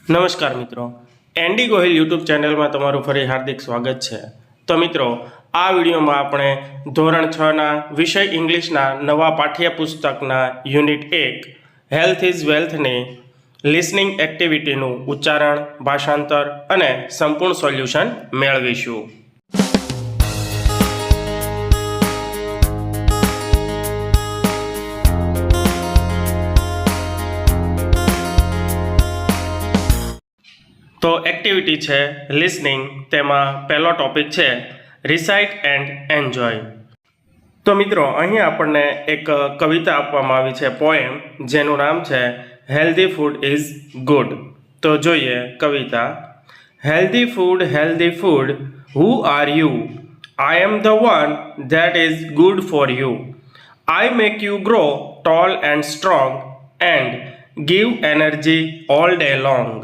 નમસ્કાર મિત્રો, Andy Gohil YouTube ચેનલમાં તમારું ફરી હાર્દિક સ્વાગત છે. તો મિત્રો, આ વિડીયોમાં આપણે ધોરણ 6ના વિષય ઇંગ્લિશના નવા પાઠ્યપુસ્તકના યુનિટ 1 હેલ્થ ઇઝ વેલ્થની લિસનિંગ એક્ટિવિટીનું ઉચ્ચારણ, ભાષાંતર અને સંપૂર્ણ સોલ્યુશન મેળવીશું. તો એક્ટિવિટી છે લિસનિંગ. તેમાં પહેલો ટોપિક છે રિસાઇટ એન્ડ એન્જોય. તો મિત્રો, અહીં આપણને એક કવિતા આપવામાં આવી છે, પોએમ, જેનું નામ છે હેલ્ધી ફૂડ ઇઝ ગુડ. તો જોઈએ કવિતા. Healthy food, who are you? I am the one that is good for you. I make you grow tall and strong and give energy all day long.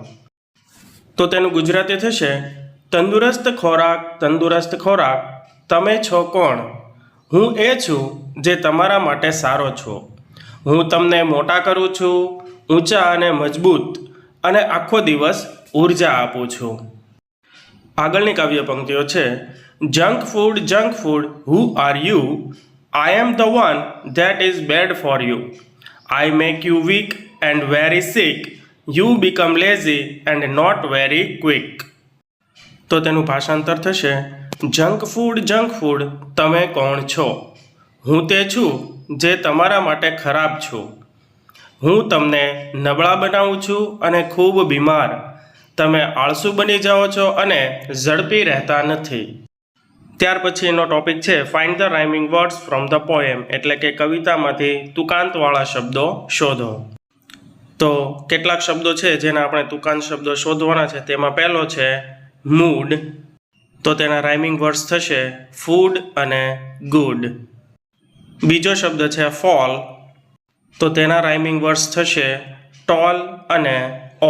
તો તેનું ગુજરાતી થશે, તંદુરસ્ત ખોરાક, તમે છો કોણ? હું એ છું જે તમારા માટે સારો છું. હું તમને મોટા કરું છું, ઊંચા અને મજબૂત, અને આખો દિવસ ઉર્જા આપું છું. આગળની કાવ્ય પંક્તિઓ છે, junk food, who are you? I am the one that is bad for you. I make you weak and very sick. You become lazy and not very quick. તો તેનું ભાષાંતર થશે, જંક ફૂડ, તમે કોણ છો? હું તે છું જે તમારા માટે ખરાબ છું. હું તમને નબળા બનાવું છું અને ખૂબ બીમાર. તમે આળસુ બની જાઓ છો અને ઝડપી રહેતા નથી. ત્યાર પછીનો ટોપિક છે find the rhyming words from the poem, એટલે કે કવિતામાંથી તુકાંતવાળા શબ્દો શોધો. તો કેટલાક શબ્દો છે જેના આપણે તુકાન શબ્દો શોધવાના છે. તેમાં પહેલો છે મૂડ. તો તેના રાઇમિંગ વર્ડ્સ થશે ફૂડ અને ગુડ. બીજો શબ્દ છે ફોલ. તો તેના રાઇમિંગ વર્ડ્સ થશે ટોલ અને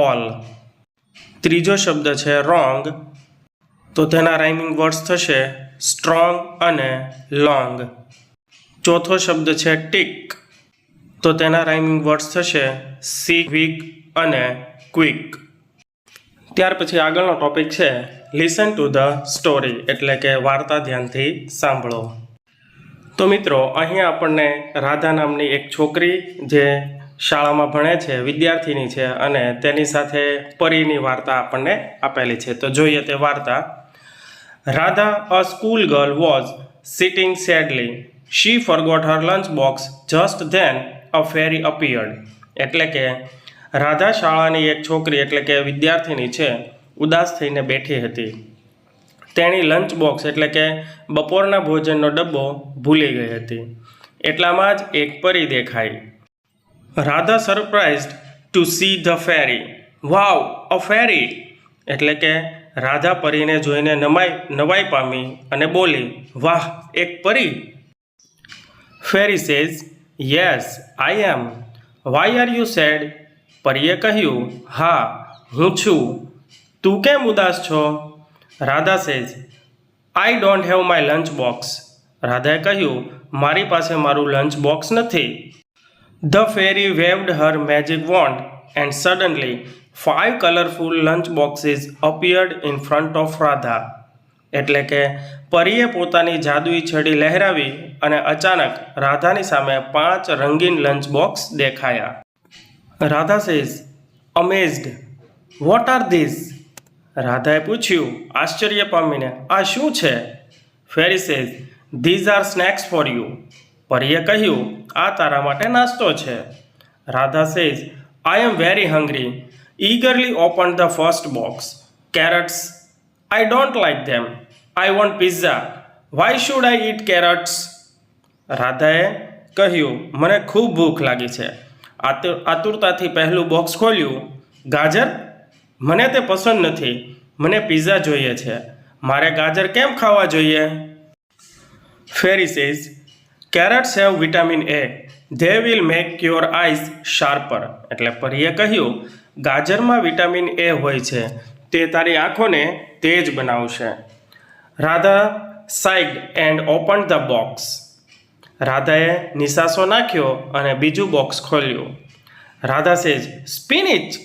ઓલ. ત્રીજો શબ્દ છે રોંગ. તો તેના રાઇમિંગ વર્ડ્સ થશે સ્ટ્રોંગ અને લોંગ. ચોથો શબ્દ છે ટીક. તો તેના રાઇમિંગ વર્ડ્સ થશે સિક, વીક અને ક્વિક. ત્યાર પછી આગળનો ટોપિક છે લિસન ટુ ધ સ્ટોરી, એટલે કે વાર્તા ધ્યાનથી સાંભળો. તો મિત્રો, અહીં આપણને રાધા નામની એક છોકરી જે શાળામાં ભણે છે, વિદ્યાર્થીની છે, અને તેની સાથે પરીની વાર્તા આપણને આપેલી છે. તો જોઈએ તે વાર્તા. Radha, a school girl, was sitting sadly. She forgot her lunch box. Just then a fairy appeared. એટલે કે રાધા શાળાની એક છોકરી, એટલે કે વિદ્યાર્થીની છે, ઉદાસ થઈને બેઠી હતી. તેણી લંચ બોક્સ, એટલે કે બપોરના ભોજનનો ડબ્બો ભૂલી ગઈ હતી. એટલામાં જ એક પરી દેખાઈ. Radha surprised to see the fairy. Wow, a fairy! એટલે કે રાધા પરીને જોઈને નવાઈ પામી અને બોલી, વાહ, એક પરી! Fairy says, yes, I am. Why are you sad? પરીએ કહ્યું, હા, હું છું. તું કેમ ઉદાસ છો? Radha says, I don't have my lunch box. રાધાએ કહ્યું, મારી પાસે મારું લંચ બોક્સ નથી. The fairy waved her magic wand and suddenly 5 colourful lunch boxes appeared in front of Radha. એટલે કે પરીએ પોતાની જાદુઈ છડી લહેરાવી અને અચાનક રાધાની સામે 5 રંગીન લંચ બોક્સ દેખાયા. Radha says, amazed, what are these? રાધાએ પૂછ્યું આશ્ચર્ય પામીને, આ શું છે? Fairy says, these are snacks for you. પરીએ કહ્યું, આ તારા માટે નાસ્તો છે. Radha says, I am very hungry. eagerly opened the first box. Carrots, I don't like them. I want pizza. Why should I eat carrots? રાધાએ કહ્યું, મને ખૂબ ભૂખ લાગી છે. આતુરતાથી પહેલું બોક્સ ખોલ્યું. ગાજર? મને તે પસંદ નથી. મને પિઝા જોઈએ છે. મારે ગાજર કેમ ખાવા જોઈએ? ફેરી says, carrots have vitamin A. They will make your eyes sharper. એટલે પરીએ કહ્યું, ગાજરમાં વિટામિન એ હોય છે, તે તારી આંખોને તેજ બનાવશે. Radha sighed and opened the box. રાધાએ નિસાસો નાખ્યો અને બીજું બોક્સ ખોલ્યું. રાધા સેજ, સ્પિનિચ.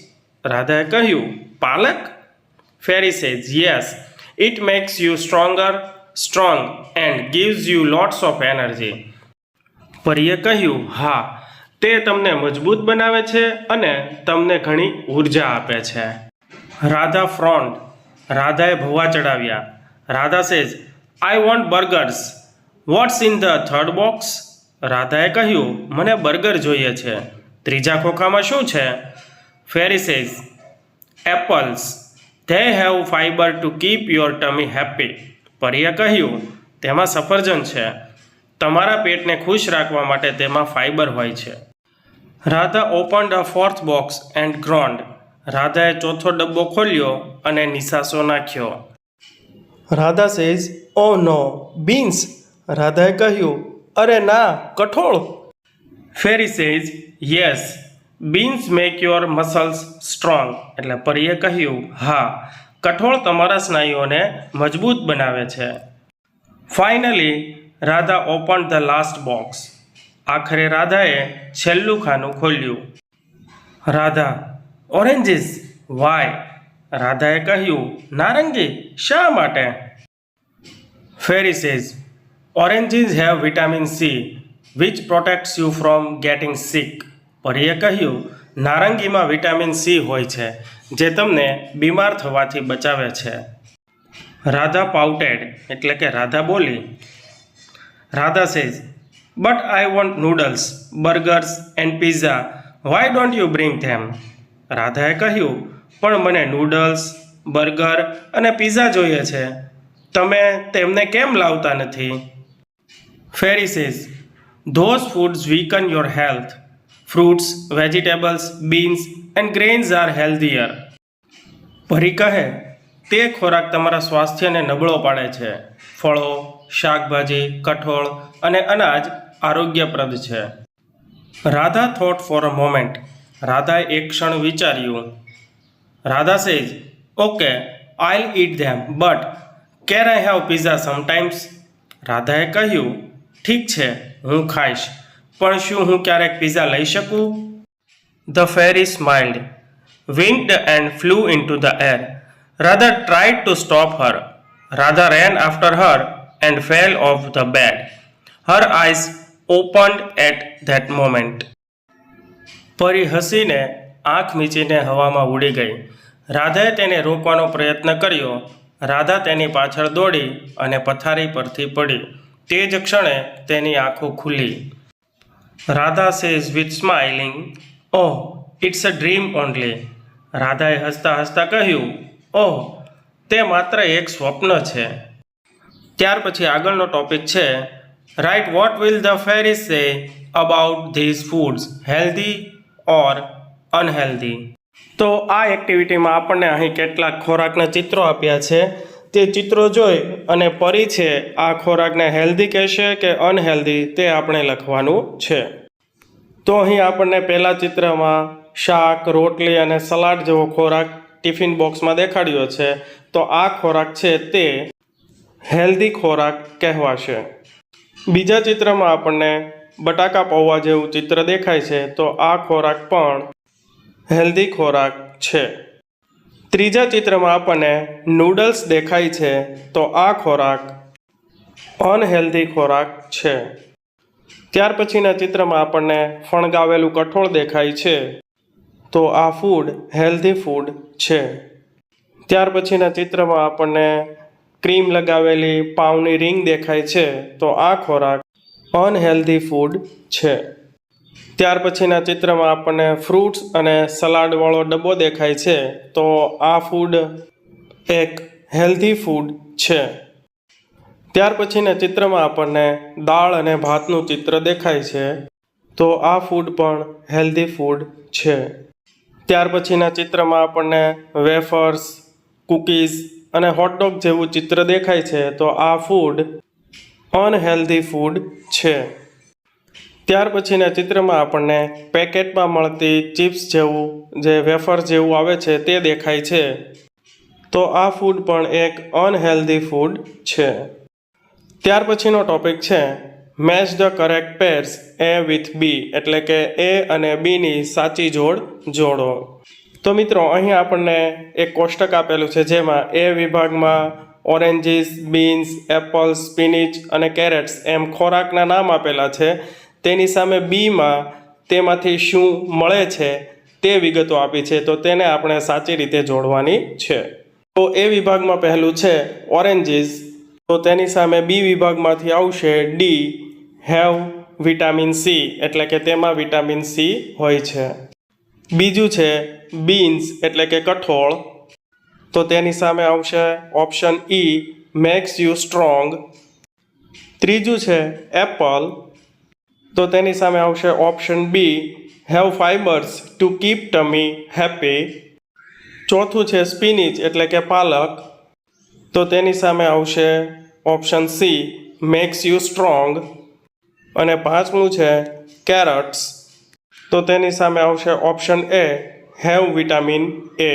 રાધાએ કહ્યું, પાલક? Fairy says, yes, it makes you strong and gives you lots of energy. પરીએ કહ્યું, હા, તે તમને મજબૂત બનાવે છે અને તમને ઘણી ઉર્જા આપે છે. રાધા ફ્રોન્ડ, રાધાએ ભવા ચડાવ્યા. Radha says, I want burgers. What's in the third box? રાધાએ કહ્યું, મને બર્ગર જોઈએ છે. ત્રીજા ખોખામાં શું છે? Fairy says, apples. They have fibre to keep your tummy happy. પરીએ કહ્યું, તેમાં સફરજન છે. તમારા પેટને ખુશ રાખવા માટે તેમાં ફાઈબર હોય છે. Radha opened a fourth box and groaned. રાધાએ ચોથો ડબ્બો ખોલ્યો અને નિસાસો નાખ્યો. Radha says, oh no, beans. રાધાએ કહ્યું, અરે ના, કઠોળ. Fairy says, yes, beans make your muscles strong. એટલે પરીએ કહ્યું, હા, કઠોળ તમારા સ્નાયુઓને મજબૂત બનાવે છે. Finally Radha opened the last box. આખરે રાધાએ છેલ્લું ખાનું ખોલ્યું. Radha, oranges, Y? રાધાએ કહ્યું, નારંગી, શા માટે? Fairy says, oranges have vitamin C which protects you from getting sick. પરીએ કહ્યું, નારંગીમાં વિટામિન સી હોય છે જે તમને બીમાર થવાથી બચાવે છે. રાધા પાઉટેડ, એટલે કે રાધા બોલી. Radha says, but I want noodles, burgers and pizza. Why don't you bring them? રાધાએ કહ્યું, પણ મને નૂડલ્સ, બર્ગર અને પિઝા જોઈએ છે. તમે તેમને કેમ લાવતા નથી? Fairy says, those foods weaken your health. Fruits, vegetables, beans and grains are healthier. પરી કહે, તે ખોરાક તમારા સ્વાસ્થ્યને નબળો પાડે છે. ફળો, શાકભાજી, કઠોળ અને અનાજ આરોગ્યપ્રદ છે. Radha thought for a moment. રાધાએ એક ક્ષણ વિચાર્યું. Radha says, okay, I'll eat them, but can I have pizza sometimes? રાધાએ કહ્યું, ઠીક છે, હું ખાઈશ, પણ શું હું ક્યારેક પિઝા લઈ શકું? The fairy smiled, winked and flew into the air. Radha tried to stop her. Radha ran after her and fell off the bed. Her eyes opened at that moment. પરી હસીને આંખ મીચીને હવામાં ઉડી ગઈ. રાધાએ તેને રોકવાનો પ્રયત્ન કર્યો. રાધા તેની પાછળ દોડી અને પથારી પરથી પડી. તે જ ક્ષણે તેની આંખો ખુલી. Radha says with smiling, oh, it's a dream only. રાધાએ હસતા હસતા કહ્યું, ઓહ, તે માત્ર એક સ્વપ્ન છે. ત્યાર પછી આગળનો ટોપિક છે, right what will the fairy say about these foods, healthy or unhealthy. તો આ એક્ટિવિટીમાં આપણને અહીં કેટલાક ખોરાકના ચિત્રો આપ્યા છે. તે ચિત્રો જોઈ અને પરી છે આ ખોરાકને હેલ્ધી કહેશે કે અનહેલ્ધી તે આપણે લખવાનું છે. તો અહીં આપણને પહેલા ચિત્રમાં શાક, રોટલી અને સલાડ જેવો ખોરાક ટિફિન બોક્સમાં દેખાડ્યો છે. તો આ ખોરાક છે તે હેલ્ધી ખોરાક કહેવાશે. બીજા ચિત્રમાં આપણને બટાકા પૌવા જેવું ચિત્ર દેખાય છે. તો આ ખોરાક પણ હેલ્ધી ખોરાક છે. ત્રીજા ચિત્રમાં આપણને નૂડલ્સ દેખાય છે. તો આ ખોરાક અનહેલ્ધી ખોરાક છે. ત્યાર પછીના ચિત્રમાં આપણને ફણગાવેલું કઠોળ દેખાય છે. તો આ ફૂડ હેલ્ધી ફૂડ છે. ત્યાર પછીના ચિત્રમાં આપણને ક્રીમ લગાવેલી પાઉંની રીંગ દેખાય છે. તો આ ખોરાક અનહેલ્ધી ફૂડ છે. ત્યાર પછીના ચિત્રમાં આપણને ફ્રૂટ્સ અને સલાડવાળો ડબ્બો દેખાય છે. તો આ ફૂડ એક હેલ્ધી ફૂડ છે. ત્યાર પછીના ચિત્રમાં આપણને દાળ અને ભાતનું ચિત્ર દેખાય છે. તો આ ફૂડ પણ હેલ્ધી ફૂડ છે. ત્યાર પછીના ચિત્રમાં આપણને વેફર્સ, કૂકીઝ અને હોટડોગ જેવું ચિત્ર દેખાય છે. તો આ ફૂડ અનહેલ્ધી ફૂડ છે. ત્યાર પછીના ચિત્રમાં આપણને પેકેટમાં મળતી ચિપ્સ જેવું જે વેફર જેવું આવે છે તે દેખાય છે. તો આ ફૂડ પણ એક અનહેલ્ધી ફૂડ છે. ત્યાર પછીનો ટોપિક છે match the correct pairs A with B, એટલે કે એ અને બીની સાચી જોડ જોડો. તો મિત્રો અહીં આપણને એક કોષ્ટક આપેલું છે જેમાં એ વિભાગમાં ઓરેન્જીસ, બીન્સ, એપલ્સ, સ્પિનિચ અને કેરેટ્સ એમ ખોરાકના નામ આપેલા છે. તેની સામે બીમાં તેમાંથી શું મળે છે તે વિગતો આપી છે, તો તેને આપણે સાચી રીતે જોડવાની છે. તો એ વિભાગમાં પહેલું છે ઓરેન્જીસ, તો તેની સામે બી વિભાગમાંથી આવશે ડી, હેવ વિટામિન સી, એટલે કે તેમાં વિટામિન સી હોય છે. બીજું છે બીન્સ, એટલે કે કઠોળ, તો તેની સામે આવશે option E, makes you strong. ત્રીજું છે એપલ, તો તેની સામે આવશે option B, have fibres to keep tummy happy. ચોથું છે સ્પિનિચ, એટલે કે પાલક, તો તેની સામે આવશે option C, max you strong. અને પાંચમું છે કેરટ્સ, તો તેની સામે આવશે option A, have vitamin A.